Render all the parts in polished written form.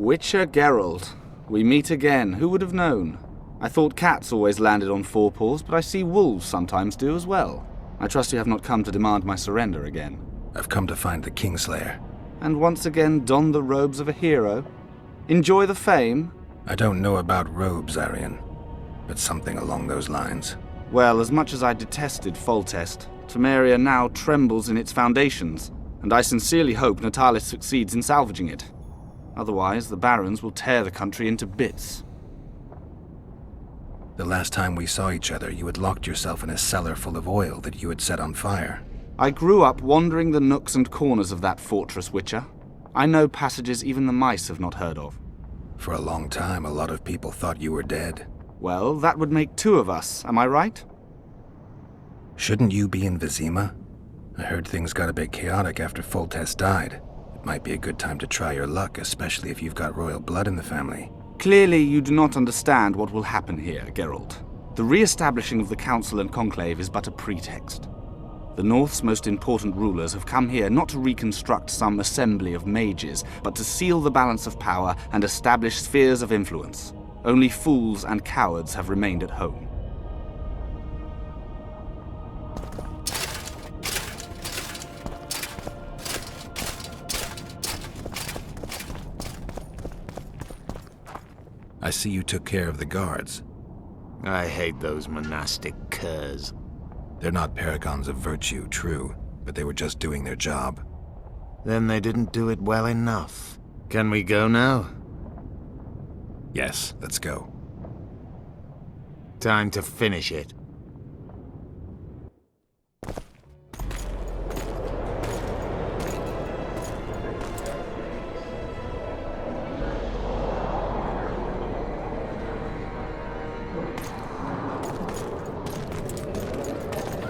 Witcher Geralt. We meet again. Who would have known? I thought cats always landed on four paws, but I see wolves sometimes do as well. I trust you have not come to demand my surrender again. I've come to find the Kingslayer. And once again don the robes of a hero? Enjoy the fame? I don't know about robes, Aryan, but something along those lines. Well, as much as I detested Foltest, Temeria now trembles in its foundations, and I sincerely hope Natalis succeeds in salvaging it. Otherwise, the barons will tear the country into bits. The last time we saw each other, you had locked yourself in a cellar full of oil that you had set on fire. I grew up wandering the nooks and corners of that fortress, Witcher. I know passages even the mice have not heard of. For a long time, a lot of people thought you were dead. Well, that would make two of us, am I right? Shouldn't you be in Vizima? I heard things got a bit chaotic after Foltest died. It might be a good time to try your luck, especially if you've got royal blood in the family. Clearly, you do not understand what will happen here, Geralt. The re-establishing of the Council and Conclave is but a pretext. The North's most important rulers have come here not to reconstruct some assembly of mages, but to seal the balance of power and establish spheres of influence. Only fools and cowards have remained at home. I see you took care of the guards. I hate those monastic curs. They're not paragons of virtue, true, but they were just doing their job. Then they didn't do it well enough. Can we go now? Yes, let's go. Time to finish it.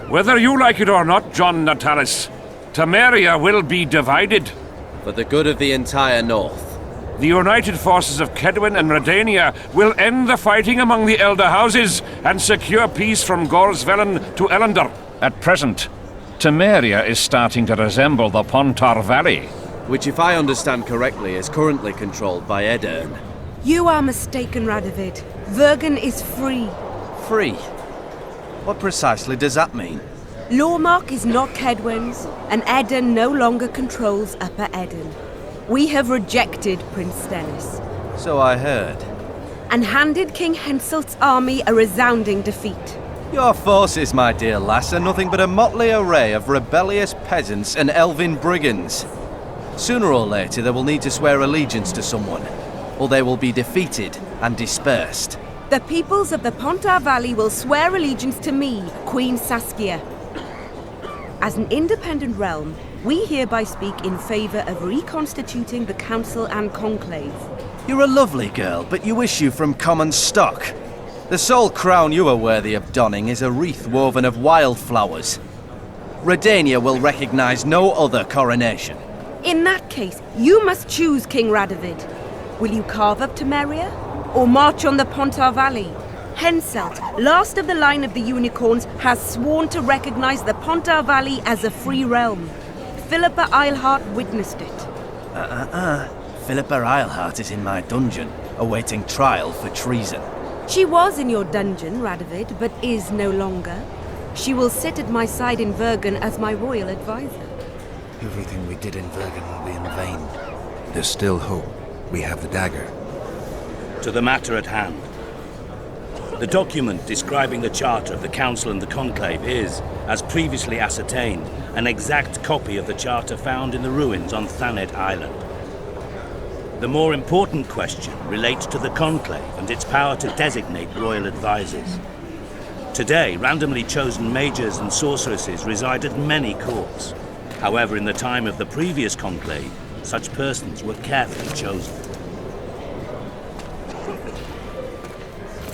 Whether you like it or not, John Natalis, Temeria will be divided. For the good of the entire North. The united forces of Kedwin and Redania will end the fighting among the Elder Houses and secure peace from Gorsvelen to Ellender. At present, Temeria is starting to resemble the Pontar Valley. Which, if I understand correctly, is currently controlled by Edirn. You are mistaken, Radovid. Vergen is free. Free? What precisely does that mean? Lormark is not Kedwen's, and Edirn no longer controls Upper Edirn. We have rejected Prince Stennis. So I heard. And handed King Henselt's army a resounding defeat. Your forces, my dear lass, are nothing but a motley array of rebellious peasants and elven brigands. Sooner or later they will need to swear allegiance to someone, or they will be defeated and dispersed. The peoples of the Pontar Valley will swear allegiance to me, Queen Saskia. As an independent realm, we hereby speak in favor of reconstituting the Council and Conclave. You're a lovely girl, but you issue from common stock. The sole crown you are worthy of donning is a wreath woven of wildflowers. Redania will recognize no other coronation. In that case, you must choose, King Radovid. Will you carve up Temeria, or march on the Pontar Valley? Henselt, last of the line of the unicorns, has sworn to recognize the Pontar Valley as a free realm. Philippa Eilhart witnessed it. Philippa Eilhart is in my dungeon, awaiting trial for treason. She was in your dungeon, Radovid, but is no longer. She will sit at my side in Vergen as my royal advisor. Everything we did in Vergen will be in vain. There's still hope. We have the dagger. To the matter at hand. The document describing the charter of the Council and the Conclave is, as previously ascertained, an exact copy of the charter found in the ruins on Thanet Island. The more important question relates to the Conclave and its power to designate royal advisors. Today, randomly chosen mages and sorceresses reside at many courts. However, in the time of the previous Conclave, such persons were carefully chosen.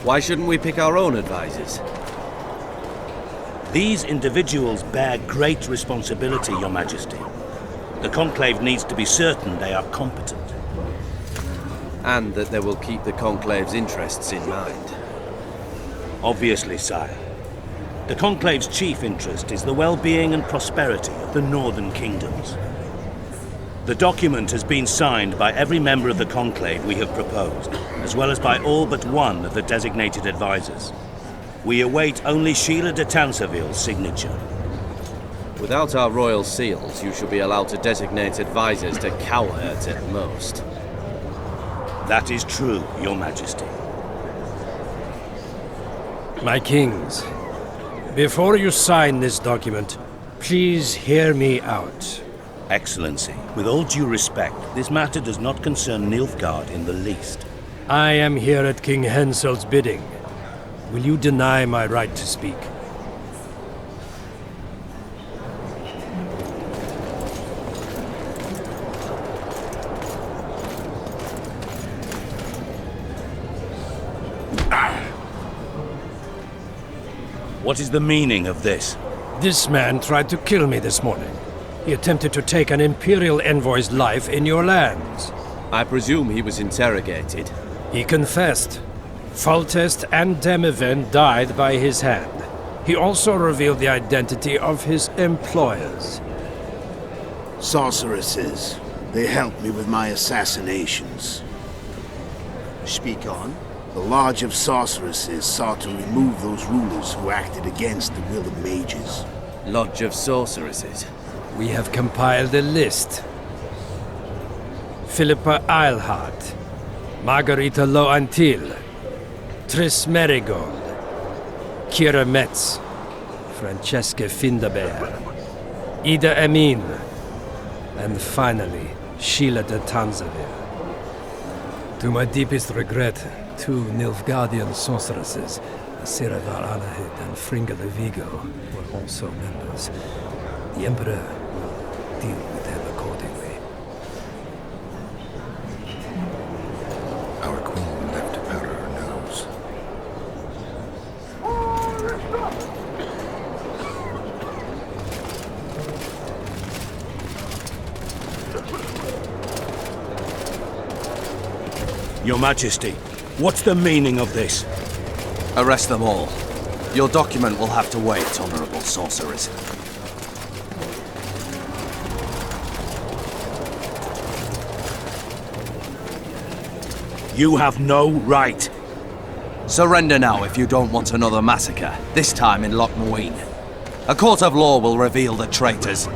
Why shouldn't we pick our own advisors? These individuals bear great responsibility, Your Majesty. The Conclave needs to be certain they are competent. And that they will keep the Conclave's interests in mind. Obviously, sire. The Conclave's chief interest is the well-being and prosperity of the northern kingdoms. The document has been signed by every member of the conclave we have proposed, as well as by all but one of the designated advisors. We await only Síle de Tansarville's signature. Without our royal seals, you should be allowed to designate advisors to cowherds at most. That is true, Your Majesty. My kings, before you sign this document, please hear me out. Excellency, with all due respect, this matter does not concern Nilfgaard in the least. I am here at King Henselt's bidding. Will you deny my right to speak? What is the meaning of this? This man tried to kill me this morning. He attempted to take an Imperial envoy's life in your lands. I presume he was interrogated. He confessed. Foltest and Demiven died by his hand. He also revealed the identity of his employers. Sorceresses. They helped me with my assassinations. Speak on. The Lodge of Sorceresses sought to remove those rulers who acted against the will of mages. Lodge of Sorceresses. We have compiled a list. Philippa Eilhart, Margarita Loantil, Triss Merigold, Kira Metz, Francesca Findabair, Ida Emin, and finally, Síle de Tansarville. To my deepest regret, 2 Nilfgaardian sorceresses, Siravar Alahid and Fringa de Vigo, were also members. The Emperor will deal with them accordingly. Our queen left to powder her nose. Your Majesty, what's the meaning of this? Arrest them all. Your document will have to wait, honorable sorcerers. You have no right. Surrender now if you don't want another massacre, this time in Loc Muinne. A court of law will reveal the traitors.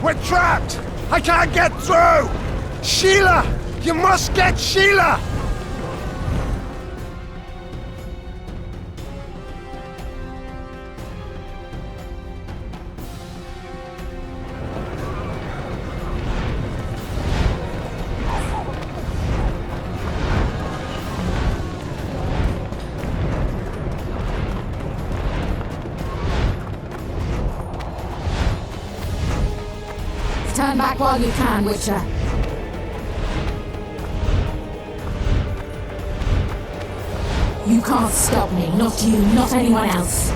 We're trapped! I can't get through! Síle! You must get Síle! Turn back while you can, Witcher. You can't stop me, not you, not anyone else.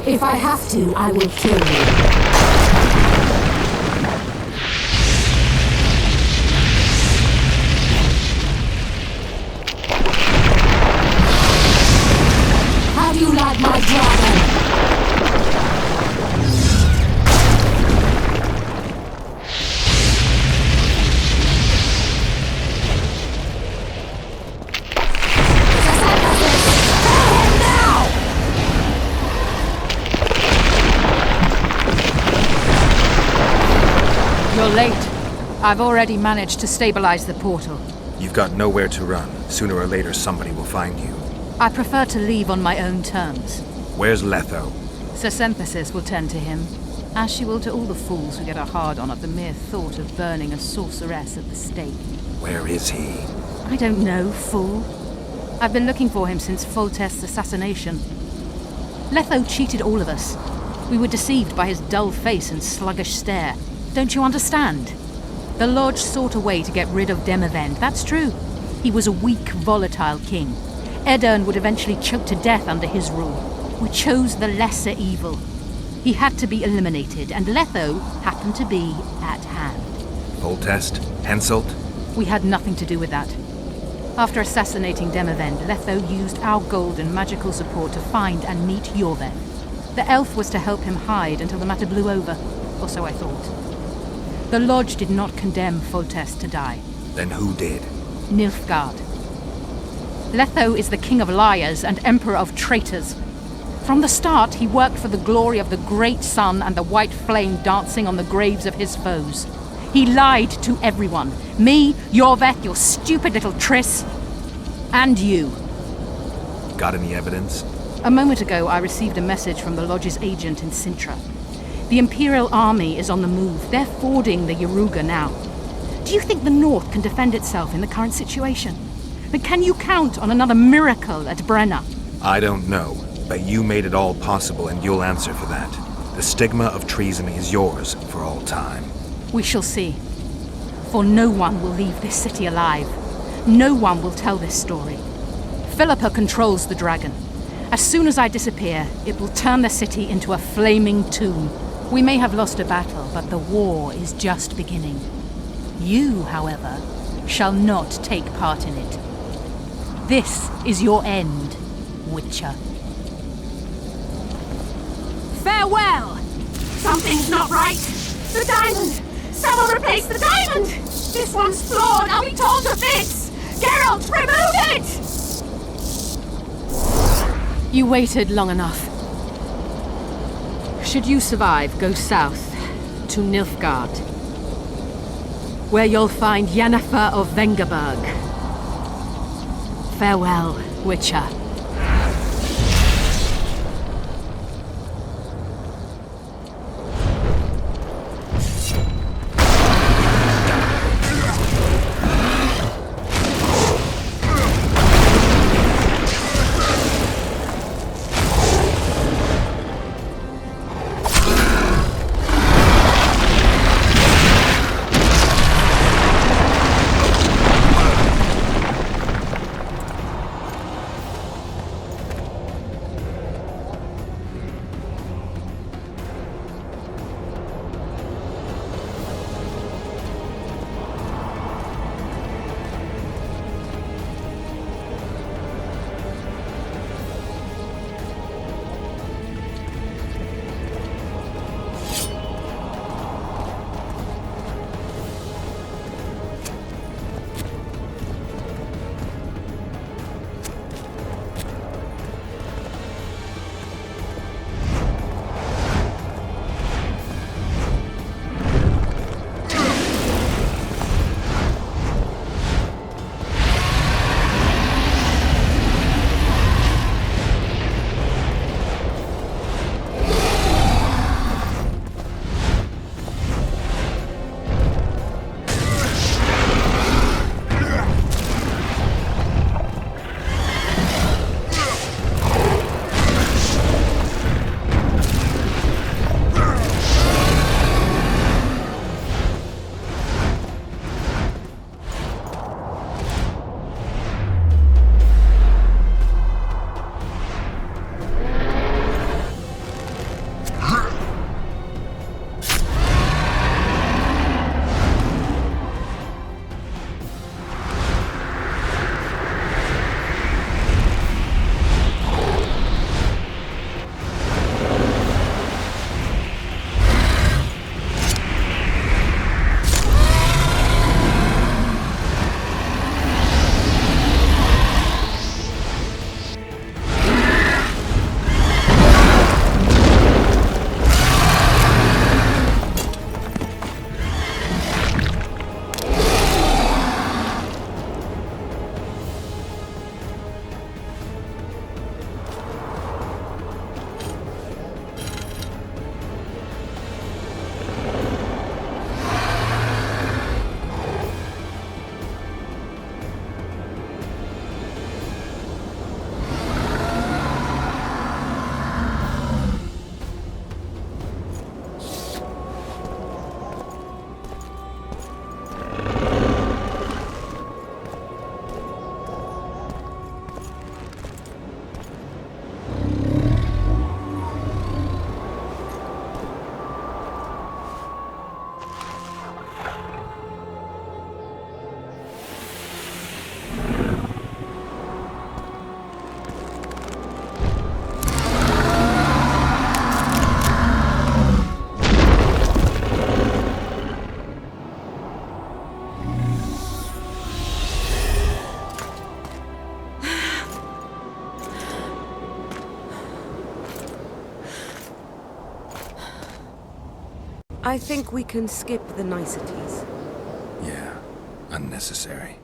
If I have to, I will kill you. How do you like my dragon? You're late. I've already managed to stabilize the portal. You've got nowhere to run. Sooner or later, somebody will find you. I prefer to leave on my own terms. Where's Letho? Saesenthessis will tend to him, as she will to all the fools who get a hard-on at the mere thought of burning a sorceress at the stake. Where is he? I don't know, fool. I've been looking for him since Foltest's assassination. Letho cheated all of us. We were deceived by his dull face and sluggish stare. Don't you understand? The Lodge sought a way to get rid of Demavend, that's true. He was a weak, volatile king. Edirn would eventually choke to death under his rule. We chose the lesser evil. He had to be eliminated, and Letho happened to be at hand. Foltest? Henselt? We had nothing to do with that. After assassinating Demavend, Letho used our gold and magical support to find and meet Iorveth. The elf was to help him hide until the matter blew over, or so I thought. The Lodge did not condemn Foltest to die. Then who did? Nilfgaard. Letho is the king of liars and emperor of traitors. From the start, he worked for the glory of the great sun and the white flame dancing on the graves of his foes. He lied to everyone. Me, Iorveth, your stupid little Triss, and you. Got any evidence? A moment ago, I received a message from the Lodge's agent in Sintra. The Imperial army is on the move. They're fording the Yaruga now. Do you think the North can defend itself in the current situation? But can you count on another miracle at Brenna? I don't know, but you made it all possible and you'll answer for that. The stigma of treason is yours for all time. We shall see. For no one will leave this city alive. No one will tell this story. Philippa controls the dragon. As soon as I disappear, it will turn the city into a flaming tomb. We may have lost a battle, but the war is just beginning. You, however, shall not take part in it. This is your end, Witcher. Farewell! Something's not right! The diamond! Someone replace the diamond! This one's flawed! Are we told to fix? Geralt, remove it! You waited long enough. Should you survive, go south to Nilfgaard, where you'll find Yennefer of Vengerberg. Farewell, Witcher. I think we can skip the niceties. Yeah, unnecessary.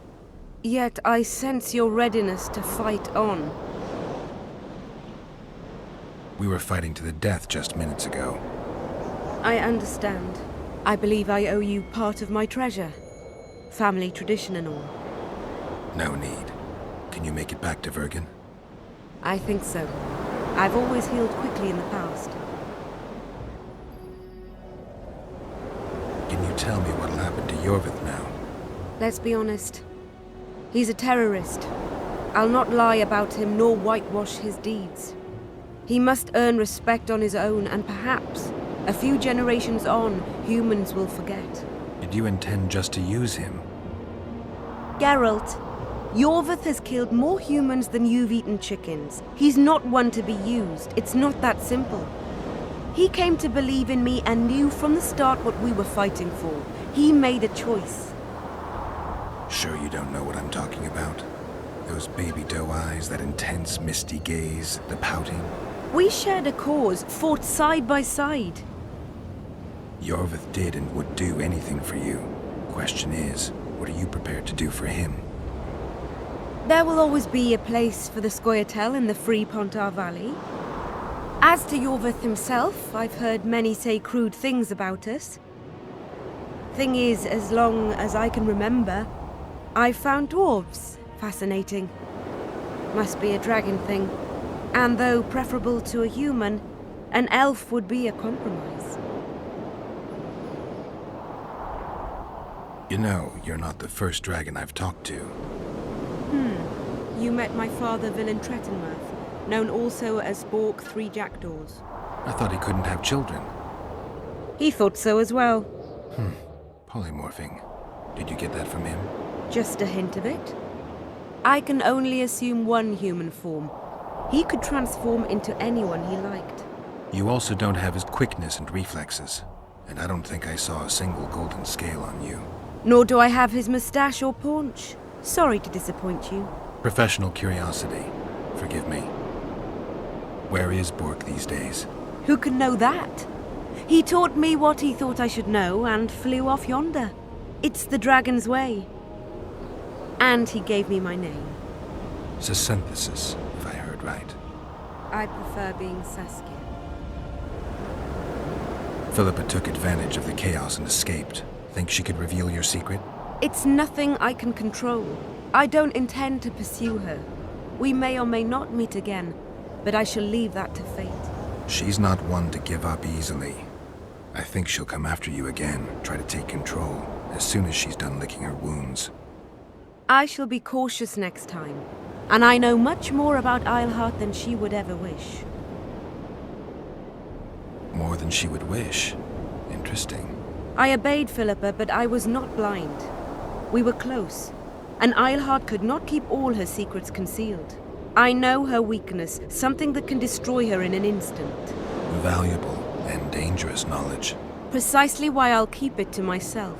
Yet I sense your readiness to fight on. We were fighting to the death just minutes ago. I understand. I believe I owe you part of my treasure. Family tradition and all. No need. Can you make it back to Vergen? I think so. I've always healed quickly in the past. Can you tell me what'll happen to Iorveth now? Let's be honest. He's a terrorist. I'll not lie about him nor whitewash his deeds. He must earn respect on his own, and perhaps, a few generations on, humans will forget. Did you intend just to use him? Geralt, Iorveth has killed more humans than you've eaten chickens. He's not one to be used. It's not that simple. He came to believe in me and knew from the start what we were fighting for. He made a choice. Sure you don't know what I'm talking about? Those baby doe eyes, that intense misty gaze, the pouting. We shared a cause, fought side by side. Iorveth did and would do anything for you. Question is, what are you prepared to do for him? There will always be a place for the Scoia'tael in the free Pontar Valley. As to Iorveth himself, I've heard many say crude things about us. Thing is, as long as I can remember, I've found dwarves fascinating. Must be a dragon thing. And though preferable to a human, an elf would be a compromise. You know, you're not the first dragon I've talked to. You met my father, Villain Trettenworth, known also as Bork Three Jackdaws. I thought he couldn't have children. He thought so as well. Polymorphing. Did you get that from him? Just a hint of it. I can only assume one human form. He could transform into anyone he liked. You also don't have his quickness and reflexes. And I don't think I saw a single golden scale on you. Nor do I have his moustache or paunch. Sorry to disappoint you. Professional curiosity. Forgive me. Where is Bork these days? Who can know that? He taught me what he thought I should know and flew off yonder. It's the dragon's way. And he gave me my name. Saesenthessis, if I heard right. I prefer being Saskia. Philippa took advantage of the chaos and escaped. Think she could reveal your secret? It's nothing I can control. I don't intend to pursue her. We may or may not meet again, but I shall leave that to fate. She's not one to give up easily. I think she'll come after you again, try to take control, as soon as she's done licking her wounds. I shall be cautious next time, and I know much more about Eilhart than she would ever wish. More than she would wish. Interesting. I obeyed Philippa, but I was not blind. We were close, and Eilhart could not keep all her secrets concealed. I know her weakness, something that can destroy her in an instant. Valuable and dangerous knowledge. Precisely why I'll keep it to myself.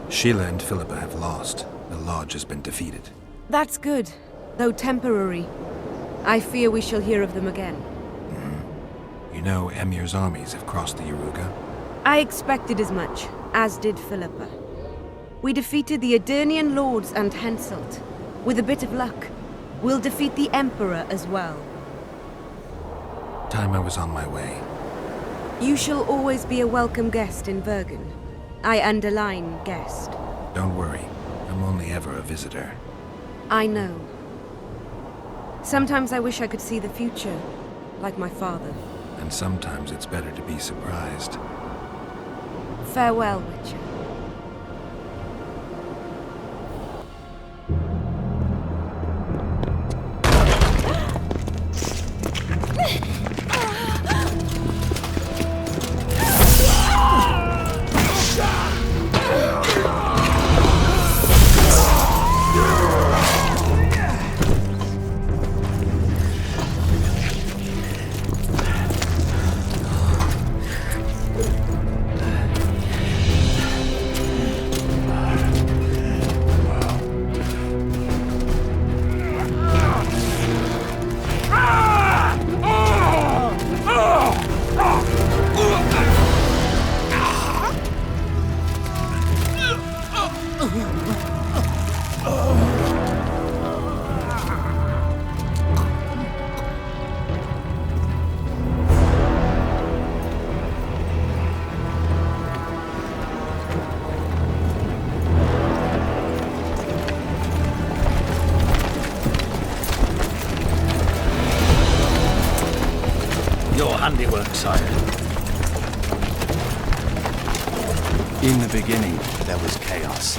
Sheila and Philippa have lost. The Lodge has been defeated. That's good, though temporary. I fear we shall hear of them again. You know, Emir's armies have crossed the Yaruga. I expected as much, as did Philippa. We defeated the Adernian lords and Henselt. With a bit of luck, we'll defeat the Emperor as well. Time I was on my way. You shall always be a welcome guest in Vergen. I underline guest. Don't worry, I'm only ever a visitor. I know. Sometimes I wish I could see the future, like my father. And sometimes it's better to be surprised. Farewell, Witcher. Your handiwork, sire. In the beginning, there was chaos.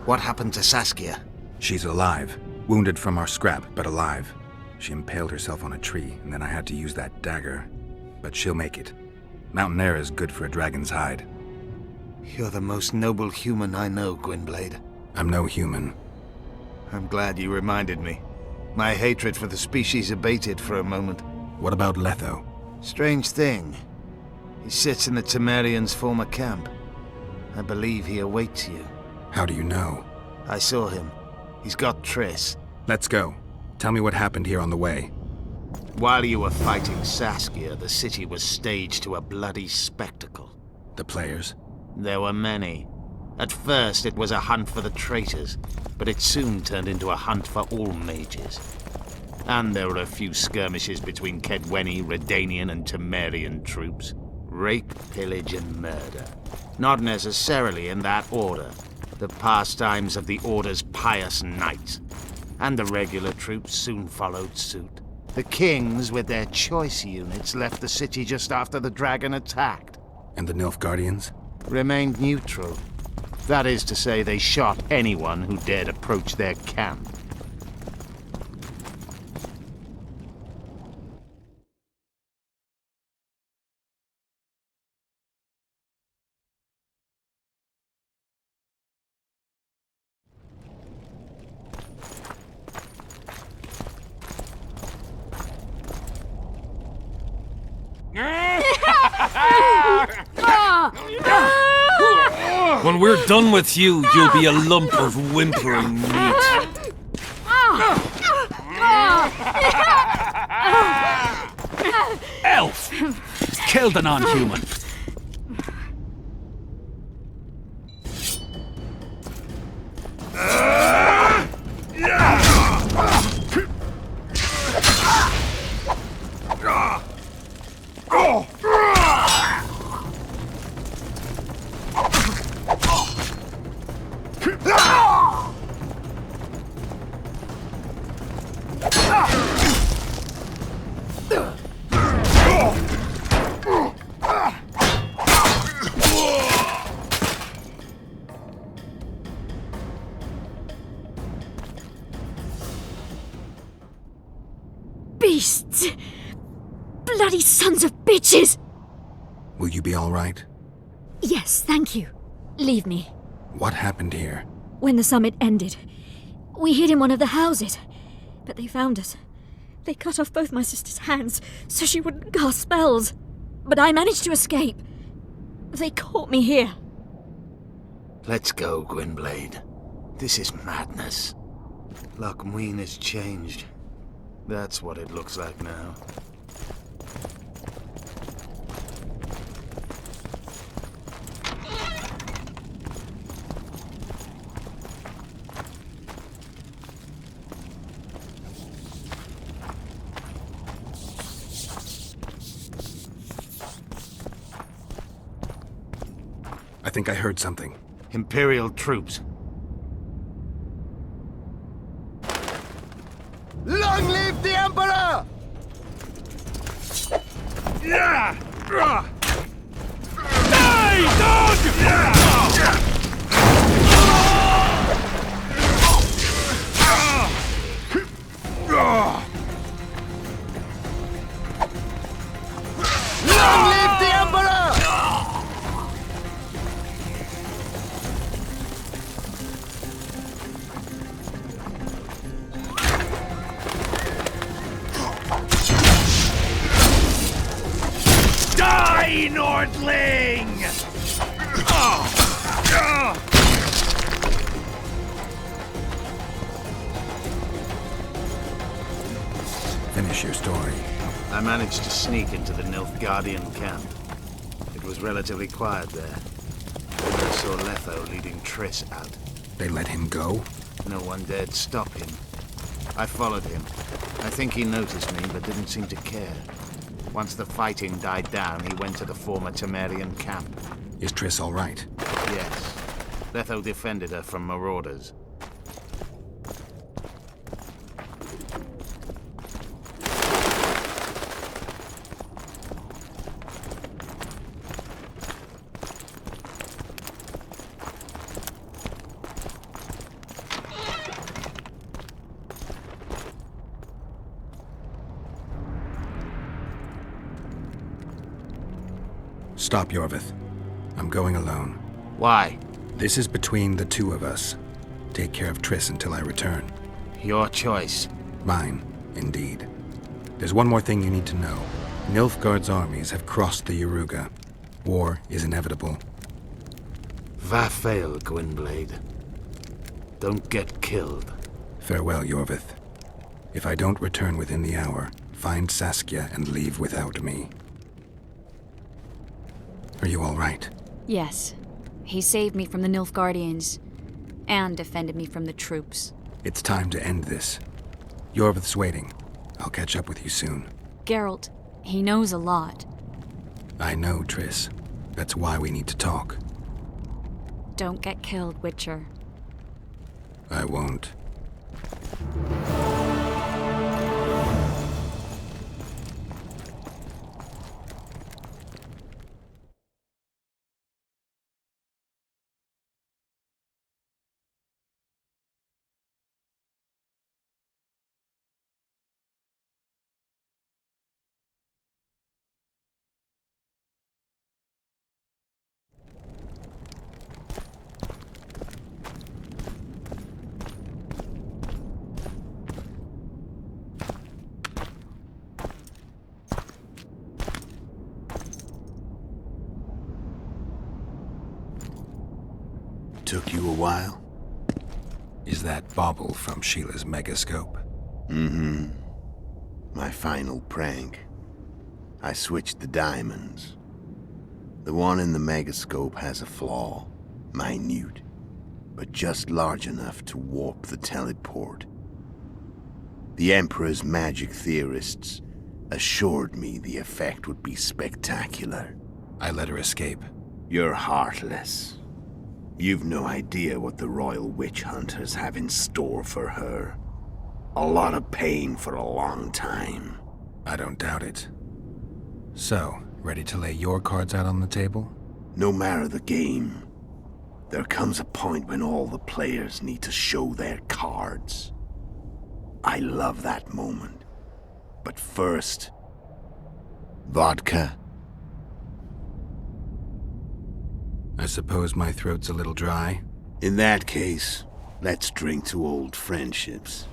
What happened to Saskia? She's alive. Wounded from our scrap, but alive. She impaled herself on a tree, and then I had to use that dagger. But she'll make it. Mountain air is good for a dragon's hide. You're the most noble human I know, Gwynblade. I'm no human. I'm glad you reminded me. My hatred for the species abated for a moment. What about Letho? Strange thing. He sits in the Temerians' former camp. I believe he awaits you. How do you know? I saw him. He's got Triss. Let's go. Tell me what happened here on the way. While you were fighting Saskia, the city was staged to a bloody spectacle. The players? There were many. At first, it was a hunt for the traitors, but it soon turned into a hunt for all mages. And there were a few skirmishes between Kaedweni, Redanian, and Temerian troops. Rape, pillage, and murder. Not necessarily in that order. The pastimes of the Order's pious knights. And the regular troops soon followed suit. The kings, with their choice units, left the city just after the dragon attacked. And the Nilfgaardians? Remained neutral. That is to say, they shot anyone who dared approach their camp. When we're done with you, you'll be a lump of whimpering meat. Elf! Killed a non-human. Beasts! Bloody sons of bitches! Will you be all right? Yes, thank you. Leave me. What happened here? When the summit ended, we hid in one of the houses, but they found us. They cut off both my sister's hands so she wouldn't cast spells. But I managed to escape. They caught me here. Let's go, Gwynblade. This is madness. Loc Muinne has changed. That's what it looks like now. I think I heard something. Imperial troops. Long live the Emperor! Yeah! Die, dog! Long live the Emperor! Die, Nordling! Finish your story. I managed to sneak into the Nilfgaardian camp. It was relatively quiet there. I saw Letho leading Triss out. They let him go? No one dared stop him. I followed him. I think he noticed me, but didn't seem to care. Once the fighting died down, he went to the former Temerian camp. Is Triss all right? Yes. Letho defended her from marauders. Stop, Iorveth. I'm going alone. Why? This is between the two of us. Take care of Triss until I return. Your choice. Mine, indeed. There's one more thing you need to know. Nilfgaard's armies have crossed the Yaruga. War is inevitable. Va fail, Gwynblade. Don't get killed. Farewell, Iorveth. If I don't return within the hour, find Saskia and leave without me. Are you all right? Yes. He saved me from the Nilfgaardians, and defended me from the troops. It's time to end this. Iorveth's waiting. I'll catch up with you soon. Geralt, he knows a lot. I know, Triss. That's why we need to talk. Don't get killed, Witcher. I won't. Took you a while? Is that bauble from Sheila's megascope? Mm-hmm. My final prank. I switched the diamonds. The one in the megascope has a flaw. Minute. But just large enough to warp the teleport. The Emperor's magic theorists assured me the effect would be spectacular. I let her escape. You're heartless. You've no idea what the royal witch hunters have in store for her. A lot of pain for a long time. I don't doubt it. So, ready to lay your cards out on the table? No matter the game, there comes a point when all the players need to show their cards. I love that moment. But first... vodka? I suppose my throat's a little dry. In that case, let's drink to old friendships.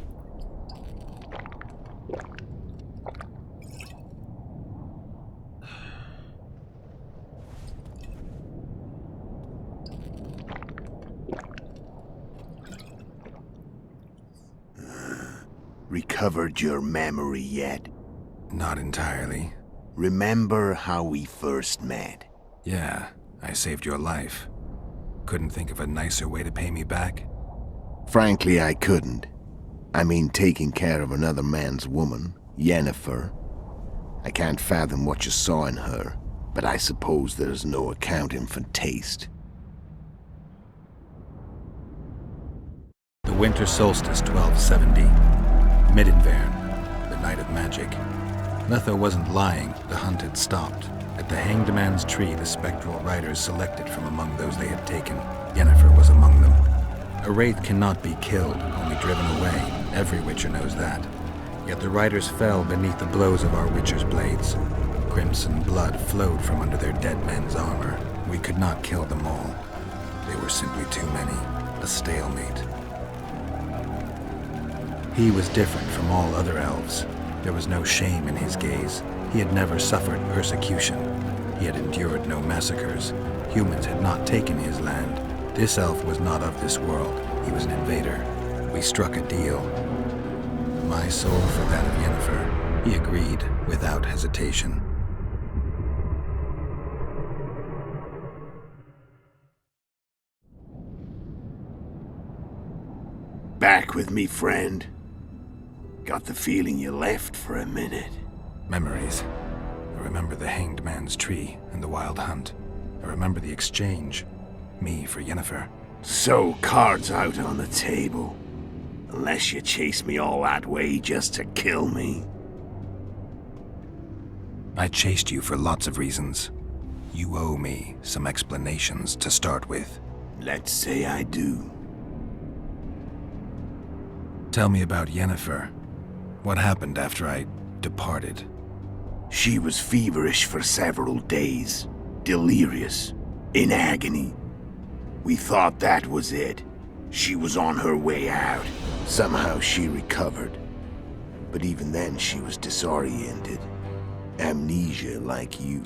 Recovered your memory yet? Not entirely. Remember how we first met? Yeah, I saved your life. Couldn't think of a nicer way to pay me back? Frankly, I couldn't. I mean, taking care of another man's woman, Yennefer. I can't fathom what you saw in her, but I suppose there's no accounting for taste. The winter solstice 1270. Midinvern, the night of magic. Letho wasn't lying, the hunt had stopped. At the Hanged Man's Tree, the spectral riders selected from among those they had taken. Yennefer was among them. A wraith cannot be killed, only driven away. Every Witcher knows that. Yet the riders fell beneath the blows of our Witcher's blades. Crimson blood flowed from under their dead men's armor. We could not kill them all. They were simply too many. A stalemate. He was different from all other elves. There was no shame in his gaze. He had never suffered persecution. He had endured no massacres. Humans had not taken his land. This elf was not of this world. He was an invader. We struck a deal. My soul for that of Yennefer. He agreed without hesitation. Back with me, friend? Got the feeling you left for a minute. Memories. I remember the Hanged Man's Tree and the Wild Hunt. I remember the exchange. Me for Yennefer. So, cards out on the table. Unless you chase me all that way just to kill me. I chased you for lots of reasons. You owe me some explanations to start with. Let's say I do. Tell me about Yennefer. What happened after I departed? She was feverish for several days. Delirious. In agony. We thought that was it. She was on her way out. Somehow she recovered. But even then she was disoriented. Amnesia like you.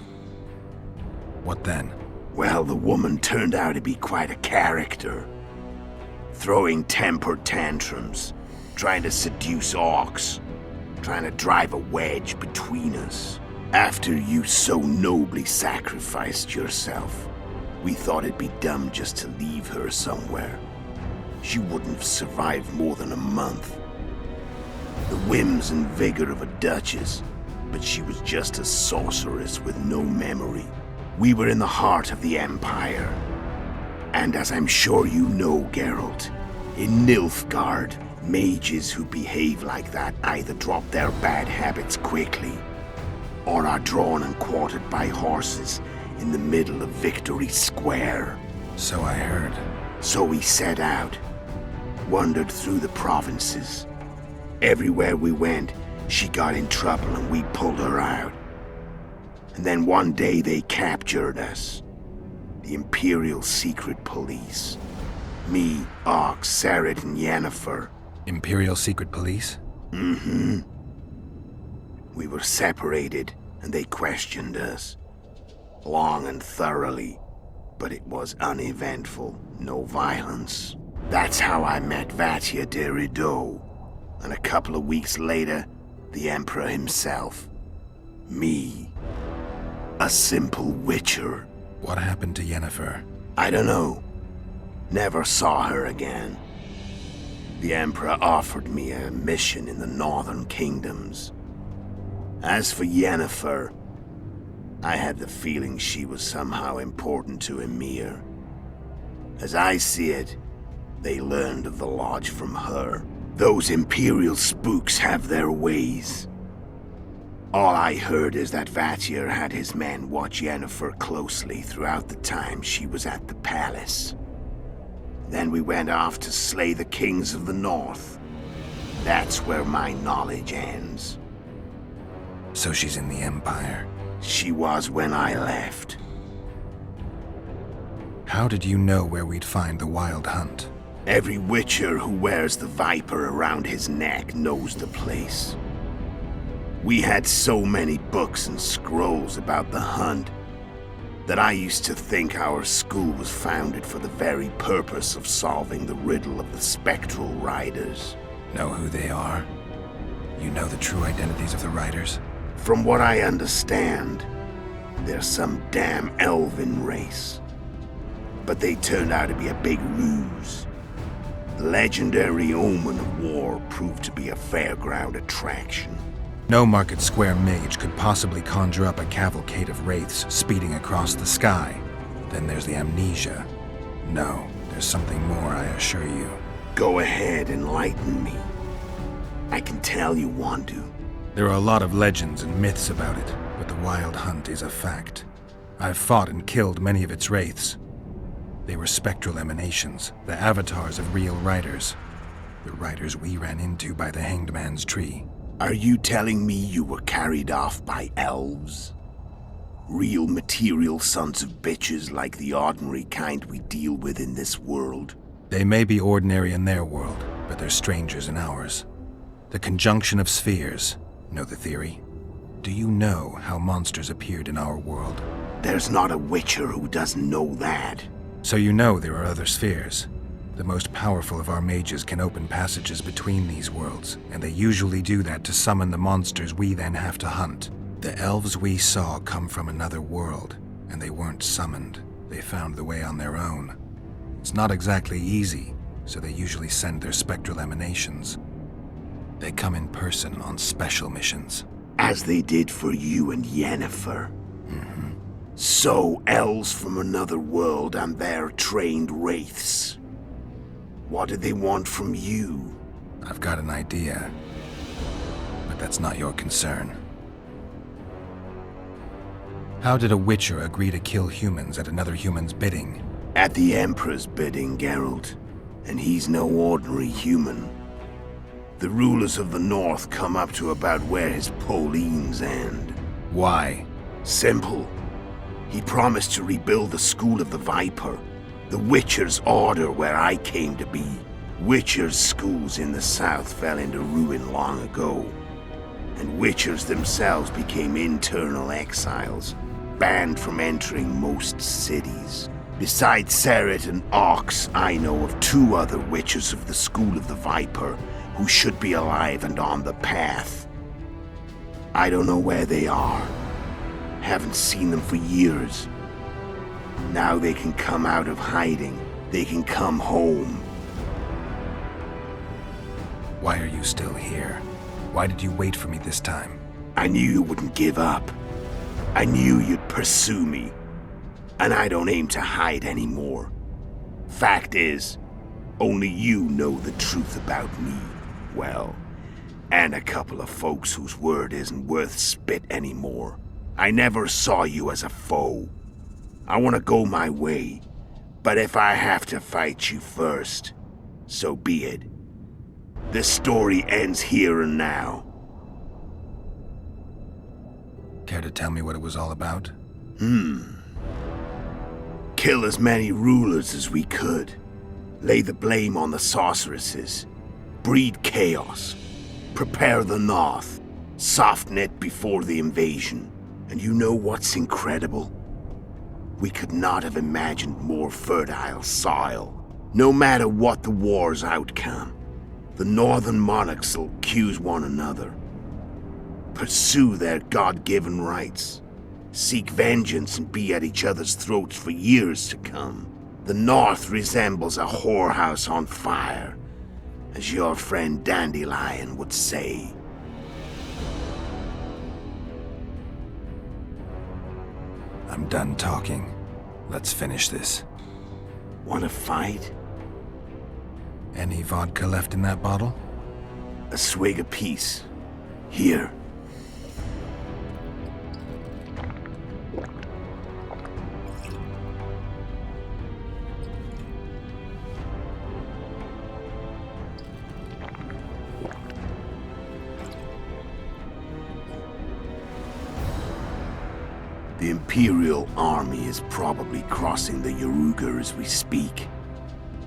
What then? Well, the woman turned out to be quite a character. Throwing temper tantrums. Trying to seduce orcs. Trying to drive a wedge between us. After you so nobly sacrificed yourself, we thought it'd be dumb just to leave her somewhere. She wouldn't have survived more than a month. The whims and vigor of a duchess, but she was just a sorceress with no memory. We were in the heart of the Empire. And as I'm sure you know, Geralt, in Nilfgaard, mages who behave like that either drop their bad habits quickly, or are drawn and quartered by horses in the middle of Victory Square. So I heard. So we set out, wandered through the provinces. Everywhere we went, she got in trouble and we pulled her out. And then one day they captured us. The Imperial Secret Police. Me, Ox, Sarah, and Yennefer. Imperial Secret Police? Mm-hmm. We were separated, and they questioned us. Long and thoroughly, but it was uneventful, no violence. That's how I met Vatia de Rideau, and a couple of weeks later, the Emperor himself. Me. A simple witcher. What happened to Yennefer? I don't know. Never saw her again. The Emperor offered me a mission in the northern kingdoms. As for Yennefer, I had the feeling she was somehow important to Emir. As I see it, they learned of the Lodge from her. Those Imperial spooks have their ways. All I heard is that Vatir had his men watch Yennefer closely throughout the time she was at the palace. Then we went off to slay the kings of the north. That's where my knowledge ends. So she's in the Empire? She was when I left. How did you know where we'd find the Wild Hunt? Every witcher who wears the viper around his neck knows the place. We had so many books and scrolls about the hunt that I used to think our school was founded for the very purpose of solving the riddle of the spectral riders. Know who they are? You know the true identities of the riders? From what I understand, they're some damn elven race. But they turned out to be a big ruse. The legendary omen of war proved to be a fairground attraction. No Market Square mage could possibly conjure up a cavalcade of wraiths speeding across the sky. Then there's the amnesia. No, there's something more, I assure you. Go ahead, enlighten me. I can tell you want to. There are a lot of legends and myths about it, but the Wild Hunt is a fact. I've fought and killed many of its wraiths. They were spectral emanations, the avatars of real riders. The riders we ran into by the Hanged Man's Tree. Are you telling me you were carried off by elves? Real material sons of bitches like the ordinary kind we deal with in this world? They may be ordinary in their world, but they're strangers in ours. The conjunction of spheres. Know the theory? Do you know how monsters appeared in our world? There's not a witcher who doesn't know that. So you know there are other spheres. The most powerful of our mages can open passages between these worlds, and they usually do that to summon the monsters we then have to hunt. The elves we saw come from another world, and they weren't summoned. They found the way on their own. It's not exactly easy, so they usually send their spectral emanations. They come in person on special missions. As they did for you and Yennefer. So, elves from another world and their trained wraiths. What do they want from you? I've got an idea, but that's not your concern. How did a Witcher agree to kill humans at another human's bidding? At the Emperor's bidding, Geralt. And he's no ordinary human. The rulers of the North come up to about where his Pauline's end. Why? Simple. He promised to rebuild the School of the Viper, the Witcher's order where I came to be. Witcher's schools in the south fell into ruin long ago, and Witchers themselves became internal exiles, banned from entering most cities. Besides Seret and Ox, I know of 2 other Witchers of the School of the Viper who should be alive and on the path. I don't know where they are. Haven't seen them for years. Now they can come out of hiding. They can come home. Why are you still here? Why did you wait for me this time? I knew you wouldn't give up. I knew you'd pursue me. And I don't aim to hide anymore. Fact is, only you know the truth about me. Well, and a couple of folks whose word isn't worth spit anymore. I never saw you as a foe. I want to go my way, but if I have to fight you first, so be it. This story ends here and now. Care to tell me what it was all about? Kill as many rulers as we could. Lay the blame on the sorceresses. Breed chaos. Prepare the North. Soften it before the invasion. And you know what's incredible? We could not have imagined more fertile soil. No matter what the war's outcome, the northern monarchs will accuse one another. Pursue their God-given rights. Seek vengeance and be at each other's throats for years to come. The North resembles a whorehouse on fire, as your friend Dandelion would say. I'm done talking. Let's finish this. Want to fight? Any vodka left in that bottle? A swig apiece. Here. The Imperial army is probably crossing the Yaruga as we speak.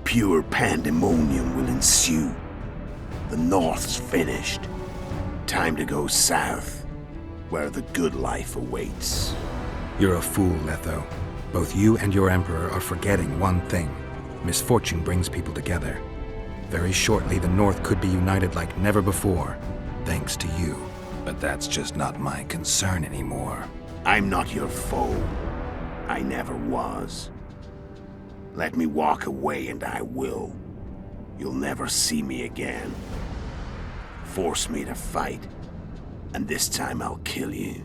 Pure pandemonium will ensue. The North's finished. Time to go south, where the good life awaits. You're a fool, Letho. Both you and your Emperor are forgetting one thing. Misfortune brings people together. Very shortly, the North could be united like never before, thanks to you. But that's just not my concern anymore. I'm not your foe. I never was. Let me walk away and I will. You'll never see me again. Force me to fight, and this time I'll kill you.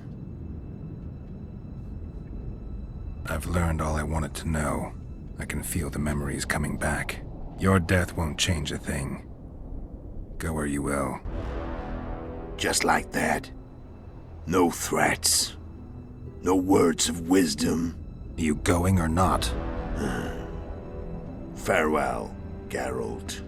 I've learned all I wanted to know. I can feel the memories coming back. Your death won't change a thing. Go where you will. Just like that. No threats. No words of wisdom. You going or not? Farewell, Geralt.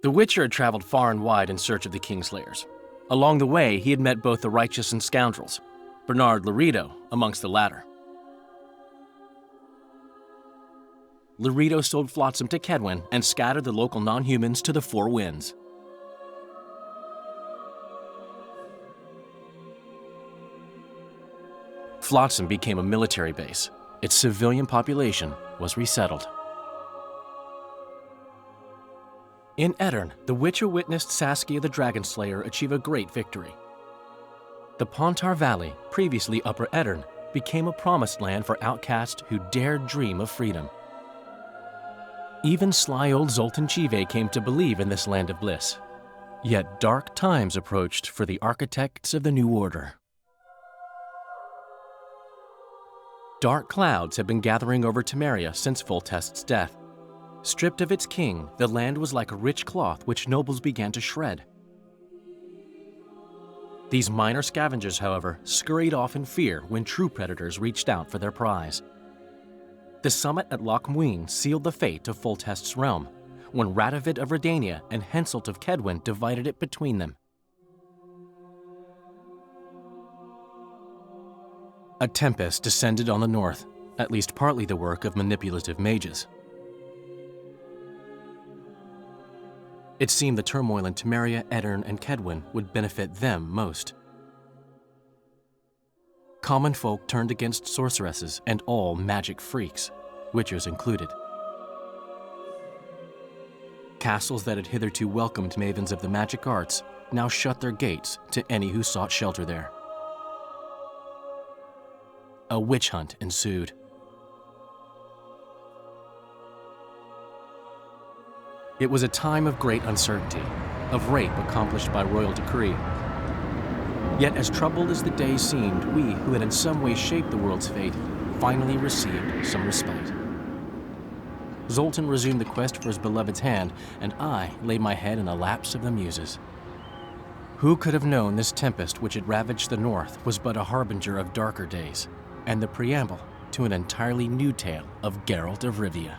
The Witcher had traveled far and wide in search of the Kingslayers. Along the way, he had met both the righteous and scoundrels, Bernard Laredo amongst the latter. Laredo sold Flotsam to Kedwen and scattered the local non-humans to the four winds. Flotsam became a military base. Its civilian population was resettled. In Edirn, the Witcher witnessed Saskia the Dragon Slayer achieve a great victory. The Pontar Valley, previously Upper Edirn, became a promised land for outcasts who dared dream of freedom. Even sly old Zoltan Chive came to believe in this land of bliss. Yet dark times approached for the architects of the New Order. Dark clouds had been gathering over Temeria since Foltest's death. Stripped of its king, the land was like a rich cloth which nobles began to shred. These minor scavengers, however, scurried off in fear when true predators reached out for their prize. The summit at Loc Muinne sealed the fate of Foltest's realm, when Radovid of Redania and Henselt of Kedwen divided it between them. A tempest descended on the north, at least partly the work of manipulative mages. It seemed the turmoil in Temeria, Edirn, and Kedwen would benefit them most. Common folk turned against sorceresses and all magic freaks, witchers included. Castles that had hitherto welcomed mavens of the magic arts now shut their gates to any who sought shelter there. A witch hunt ensued. It was a time of great uncertainty, of rape accomplished by royal decree. Yet as troubled as the days seemed, we, who had in some way shaped the world's fate, finally received some respite. Zoltan resumed the quest for his beloved's hand, and I laid my head in the laps of the muses. Who could have known this tempest which had ravaged the north was but a harbinger of darker days, and the preamble to an entirely new tale of Geralt of Rivia.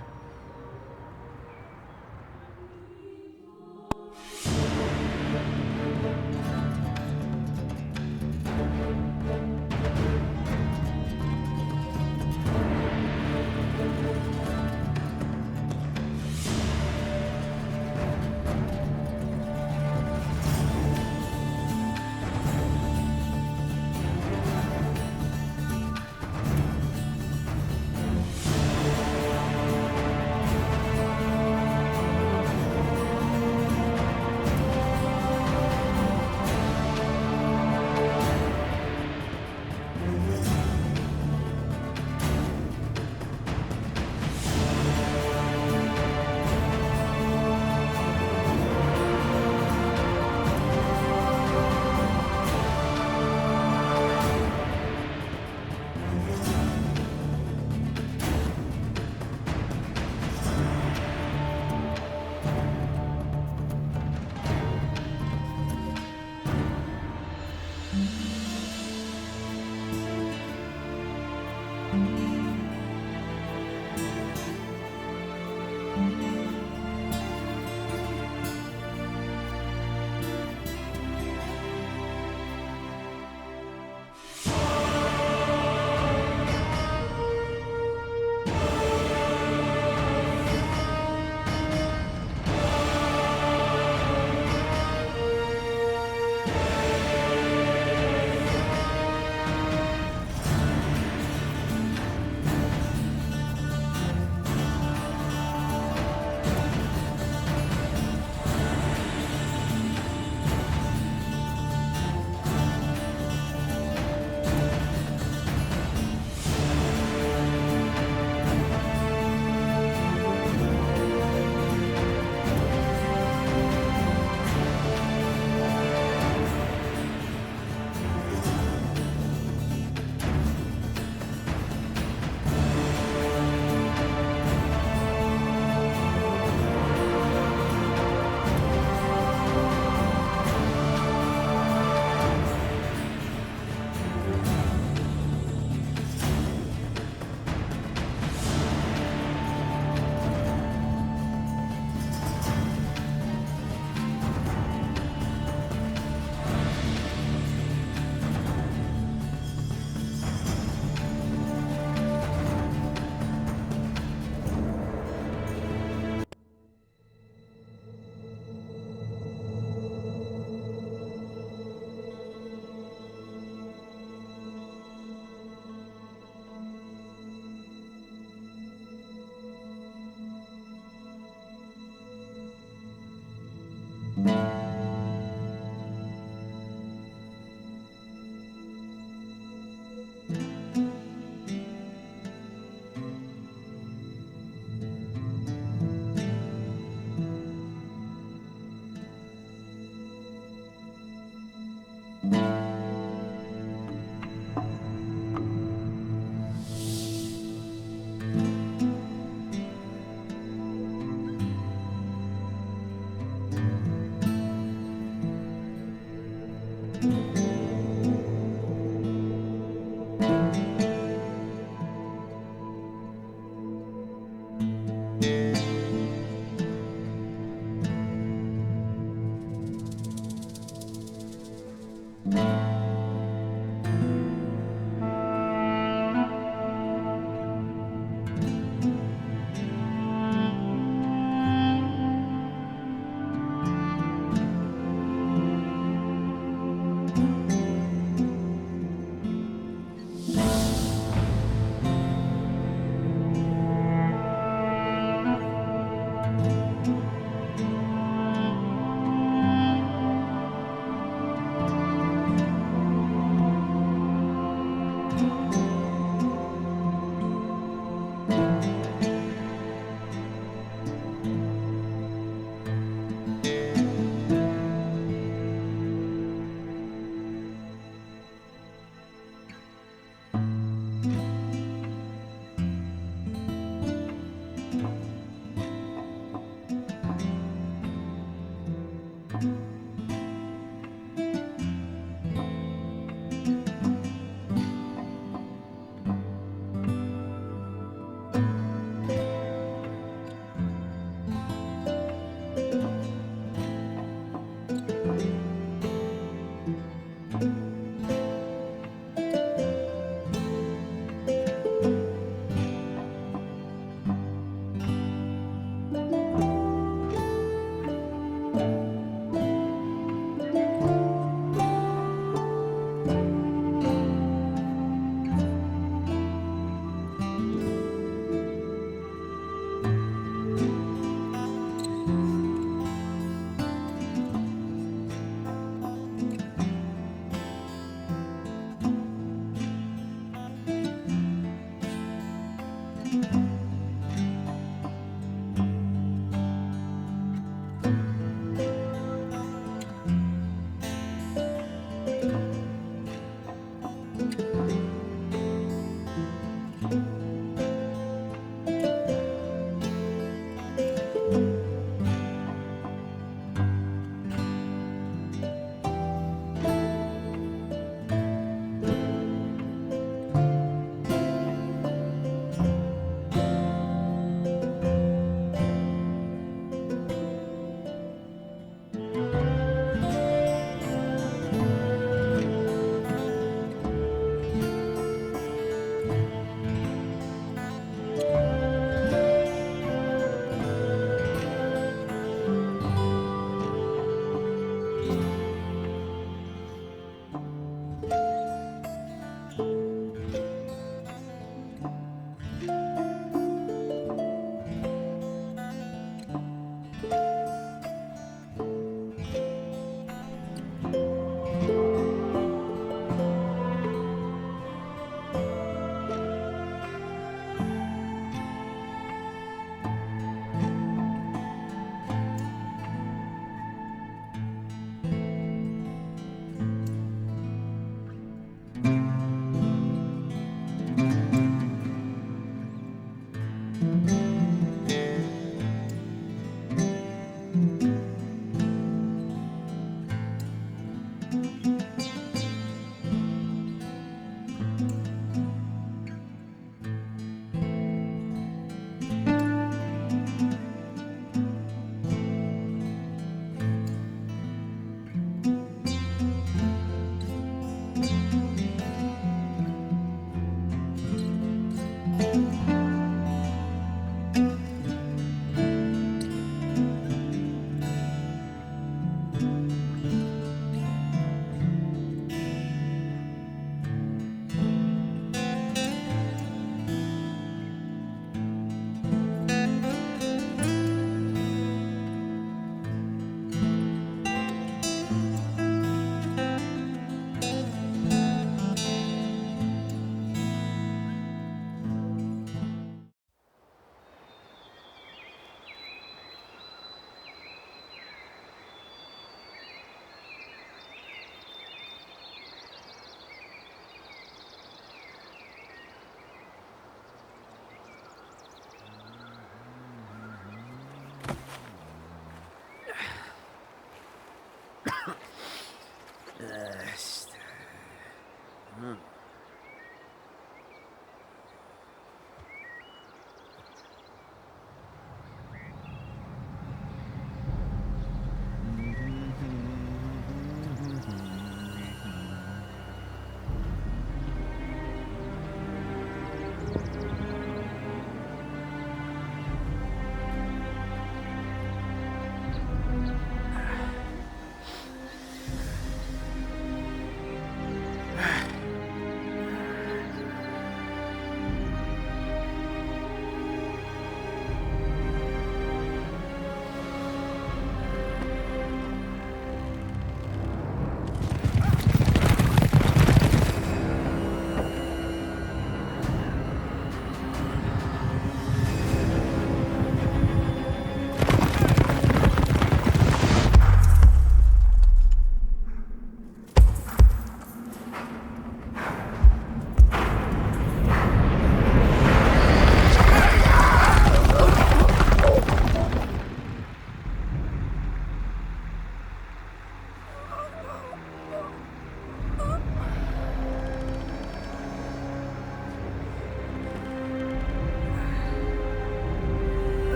Hmm.